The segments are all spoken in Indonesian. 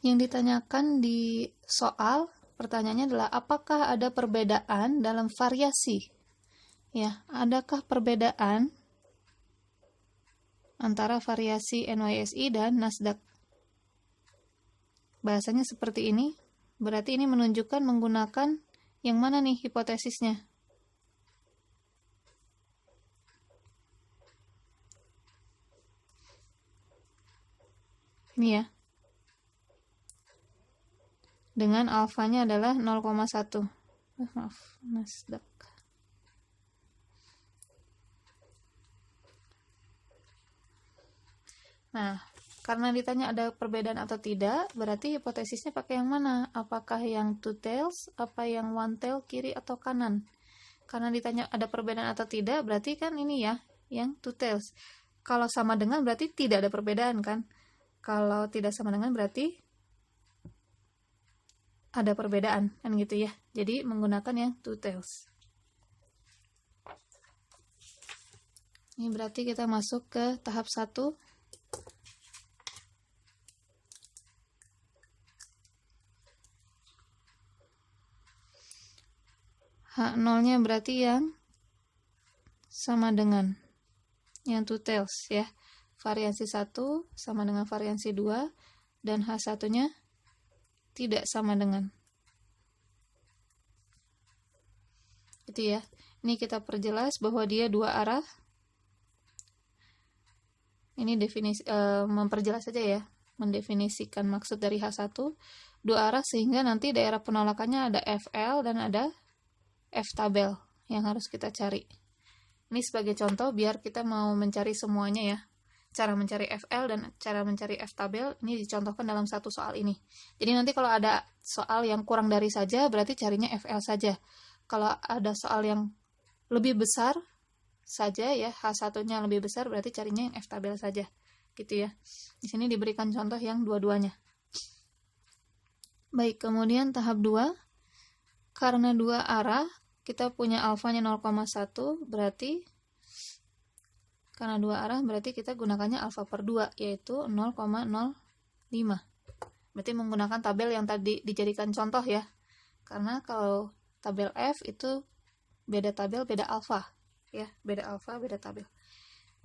Yang ditanyakan di soal pertanyaannya adalah apakah ada perbedaan dalam variasi? Ya, adakah perbedaan antara variasi NYSE dan Nasdaq? Bahasanya seperti ini, berarti ini menunjukkan menggunakan yang mana nih hipotesisnya? Ini ya. Dengan alfanya adalah 0,1. Maaf, Nasdaq. Nah, karena ditanya ada perbedaan atau tidak, berarti hipotesisnya pakai yang mana? Apakah yang two tails, apa yang one tail, kiri atau kanan? Karena ditanya ada perbedaan atau tidak, berarti kan ini ya, yang two tails. Kalau sama dengan berarti tidak ada perbedaan kan? Kalau tidak sama dengan berarti ada perbedaan kan gitu ya. Jadi menggunakan yang two tails. Ini berarti kita masuk ke tahap 1. H0-nya berarti yang sama dengan yang two tails ya. Variansi 1 sama dengan variansi 2 dan H1-nya tidak sama dengan. Gitu ya. Ini kita perjelas bahwa dia dua arah. Ini definisi memperjelas saja ya, mendefinisikan maksud dari H1 dua arah sehingga nanti daerah penolakannya ada FL dan ada F tabel yang harus kita cari. Ini sebagai contoh biar kita mau mencari semuanya ya. Cara mencari FL dan cara mencari F tabel ini dicontohkan dalam satu soal ini. Jadi nanti kalau ada soal yang kurang dari saja berarti carinya FL saja. Kalau ada soal yang lebih besar saja ya, H1-nya lebih besar berarti carinya yang F tabel saja. Gitu ya. Di sini diberikan contoh yang dua-duanya. Baik, kemudian tahap 2. Karena dua arah kita punya alfanya 0,1 berarti karena dua arah berarti kita gunakannya alfa per 2 yaitu 0,05. Berarti menggunakan tabel yang tadi dijadikan contoh ya. Karena kalau tabel F itu beda tabel beda alfa ya, beda alfa beda tabel.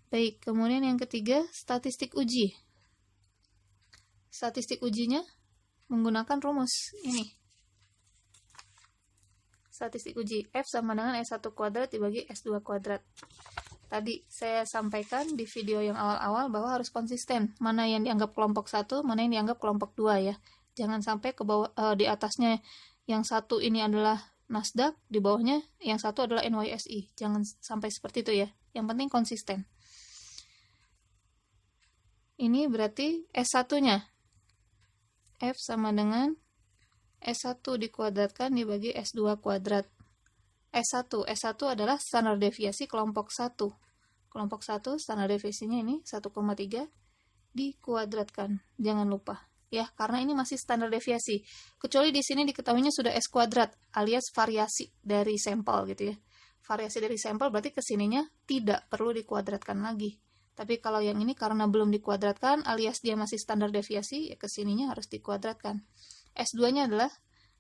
Baik, kemudian yang ketiga statistik uji. Statistik ujinya menggunakan rumus ini. Statistik uji F sama dengan S1 kuadrat dibagi S2 kuadrat. Tadi saya sampaikan di video yang awal-awal bahwa harus konsisten. Mana yang dianggap kelompok 1, mana yang dianggap kelompok 2 ya. Jangan sampai ke bawah di atasnya yang satu ini adalah Nasdaq, di bawahnya yang satu adalah NYSE. Jangan sampai seperti itu ya. Yang penting konsisten. Ini berarti S1-nya. F sama dengan S1 dikuadratkan dibagi S2 kuadrat. S1 adalah standar deviasi kelompok 1. Kelompok 1 standar deviasinya ini 1,3 dikuadratkan. Jangan lupa ya, karena ini masih standar deviasi. Kecuali di sini diketahuinya sudah S kuadrat alias variasi dari sampel gitu ya. Variasi dari sampel berarti kesininya tidak perlu dikuadratkan lagi. Tapi kalau yang ini karena belum dikuadratkan alias dia masih standar deviasi, ya kesininya harus dikuadratkan. S2-nya adalah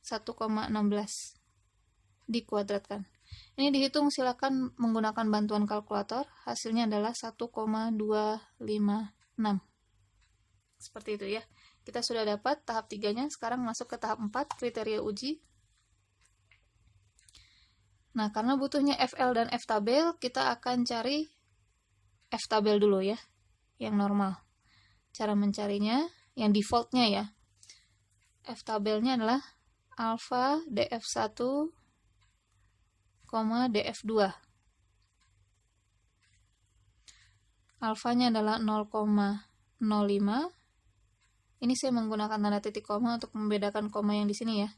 1,16 dikuadratkan. Ini dihitung silakan menggunakan bantuan kalkulator. Hasilnya adalah 1,256. Seperti itu ya. Kita sudah dapat tahap 3-nya. Sekarang masuk ke tahap 4, kriteria uji. Nah, karena butuhnya FL dan F tabel, kita akan cari F tabel dulu ya. Yang normal. Cara mencarinya, yang defaultnya ya. F tabelnya adalah alfa df1, df2. Alfanya adalah 0,05. Ini saya menggunakan tanda titik koma untuk membedakan koma yang di sini ya.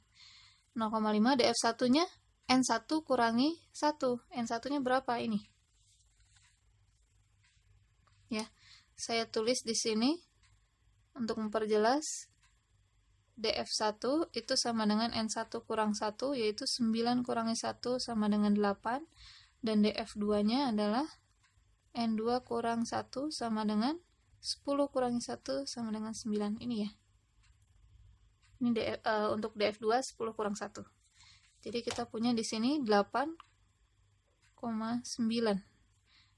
0,5 df1-nya N1 kurangi 1. N1-nya berapa ini? Ya, saya tulis di sini untuk memperjelas. df1 itu sama dengan N1 kurang 1, yaitu 9 kurangi 1 sama dengan 8. Dan df2-nya adalah N2 kurang 1 sama dengan 10 kurangi 1 sama dengan 9. Ini ya. Ini untuk DF2 10 kurang 1. Jadi kita punya di sini 8,9.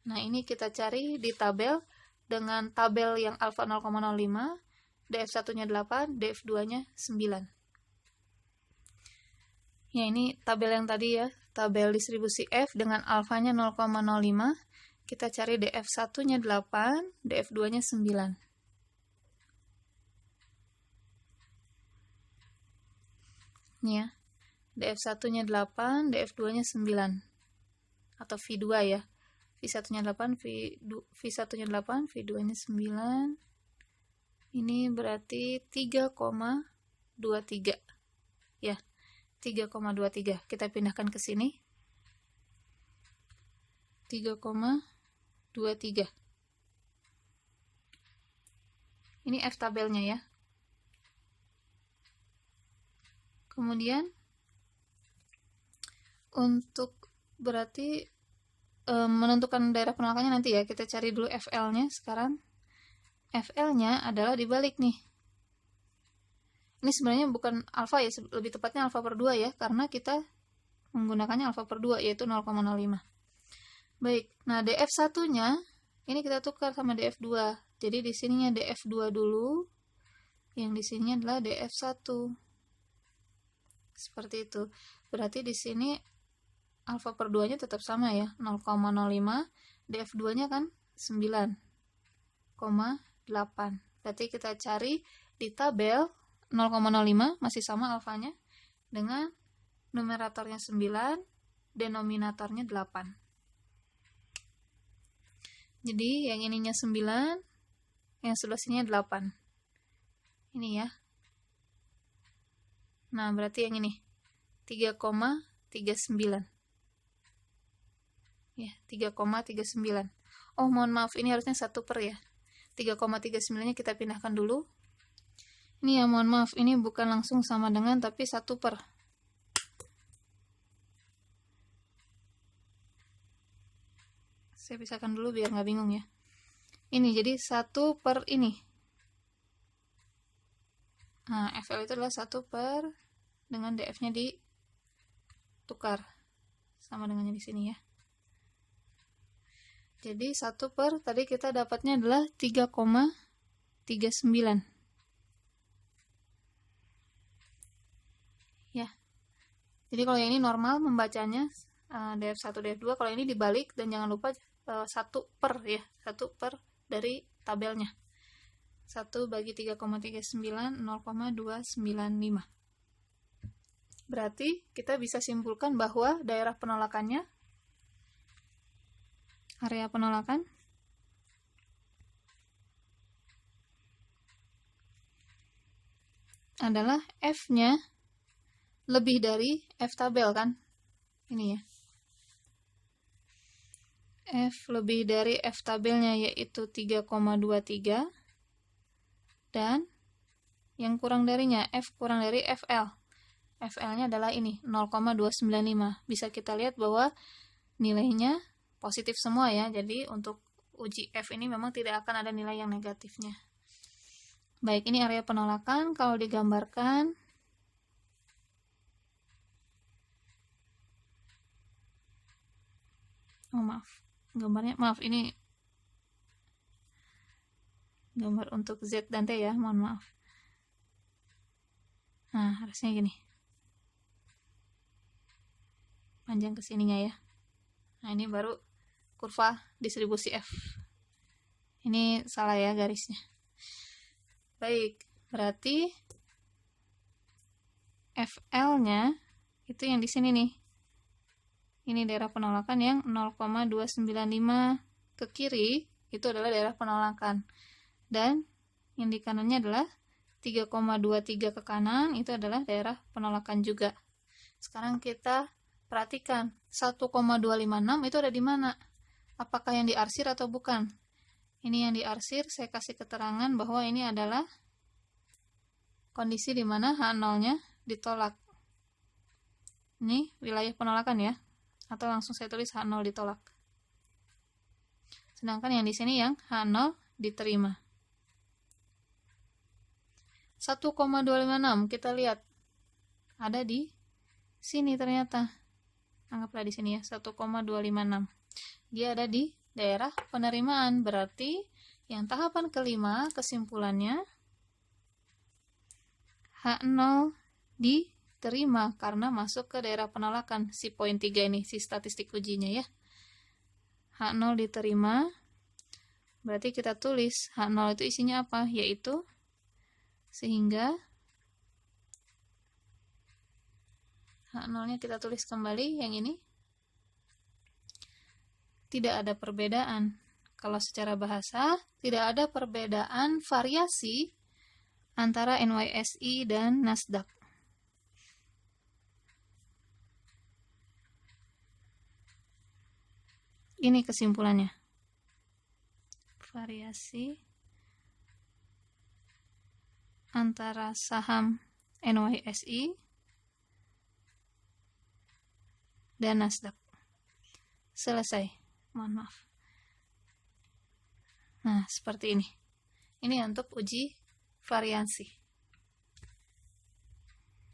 Nah, ini kita cari di tabel dengan tabel yang alfa 0,05, DF1-nya 8, DF2-nya 9. Ya, ini tabel yang tadi ya, tabel distribusi F dengan alfanya 0,05. Kita cari DF1-nya 8, DF2-nya 9. Ini ya, DF1-nya 8, DF2-nya 9. Atau V2 ya. V1-nya 8, V1-nya 8, V2-nya 9. Ini berarti 3,23. Ya, 3,23. Kita pindahkan ke sini. 3,23. Ini F tabelnya ya. Kemudian untuk berarti menentukan daerah penolakannya nanti ya, kita cari dulu FL-nya sekarang. FL-nya adalah dibalik nih. Ini sebenarnya bukan alfa ya, lebih tepatnya alfa per 2 ya, karena kita menggunakannya alfa per 2, yaitu 0,05. Baik, nah DF1-nya, ini kita tukar sama DF2. Jadi di sininya DF2 dulu, yang di sini adalah DF1. Seperti itu. Berarti di sini alfa per 2-nya tetap sama ya, 0,05. DF2-nya kan 9,8. Berarti kita cari di tabel 0,05 masih sama alfanya dengan numeratornya 9, denominatornya 8. Jadi yang ininya 9, yang sebelah sini 8. Ini ya. Nah, berarti yang ini 3,39. Ya, 3,39. Oh, mohon maaf, ini harusnya 1 per ya. 3,39-nya kita pindahkan dulu. Ini ya, mohon maaf, ini bukan langsung sama dengan, tapi 1 per. Saya pisahkan dulu biar nggak bingung ya. Ini jadi 1 per ini. Nah, FL itu adalah 1 per dengan DF-nya ditukar. Sama dengannya di sini ya. Jadi 1 per, tadi kita dapatnya adalah 3,39. Ya. Jadi kalau yang ini normal membacanya DF1, DF2, kalau ini dibalik, dan jangan lupa 1 per ya, 1 per dari tabelnya. 1 bagi 3,39, 0,295. Berarti kita bisa simpulkan bahwa daerah penolakannya, area penolakan, adalah F-nya lebih dari F tabel kan? Ini ya. F lebih dari F tabelnya yaitu 3,23, dan yang kurang darinya F kurang dari FL. FL-nya adalah ini 0,295. Bisa kita lihat bahwa nilainya positif semua ya. Jadi untuk uji F ini memang tidak akan ada nilai yang negatifnya. Baik, ini area penolakan. Kalau digambarkan, oh maaf, gambarnya, maaf, ini gambar untuk Z dan T ya, mohon maaf. Nah, harusnya gini. Panjang ke sininya ya. Nah, ini baru kurva distribusi F. Ini salah ya garisnya. Baik, berarti FL-nya itu yang di sini nih. Ini daerah penolakan yang 0,295 ke kiri, itu adalah daerah penolakan. Dan yang di kanannya adalah 3,23 ke kanan, itu adalah daerah penolakan juga. Sekarang kita perhatikan, 1,256 itu ada di mana? Apakah yang diarsir atau bukan? Ini yang diarsir, saya kasih keterangan bahwa ini adalah kondisi di mana H0-nya ditolak. Ini wilayah penolakan ya, atau langsung saya tulis H0 ditolak. Sedangkan yang di sini yang H0 diterima. 1,256 kita lihat ada di sini ternyata. Anggaplah di sini ya, 1,256. Dia ada di daerah penerimaan. Berarti yang tahapan kelima kesimpulannya H0 diterima karena masuk ke daerah penolakan. Si poin 3 ini, si statistik ujinya ya. H0 diterima. Berarti kita tulis H0 itu isinya apa? Yaitu sehingga H0-nya kita tulis kembali yang ini. Tidak ada perbedaan. Kalau secara bahasa, tidak ada perbedaan variasi antara NYSE dan Nasdaq. Ini kesimpulannya. Variasi antara saham NYSE dan Nasdaq. Selesai. Mohon maaf. Nah, seperti ini. Ini untuk uji variasi.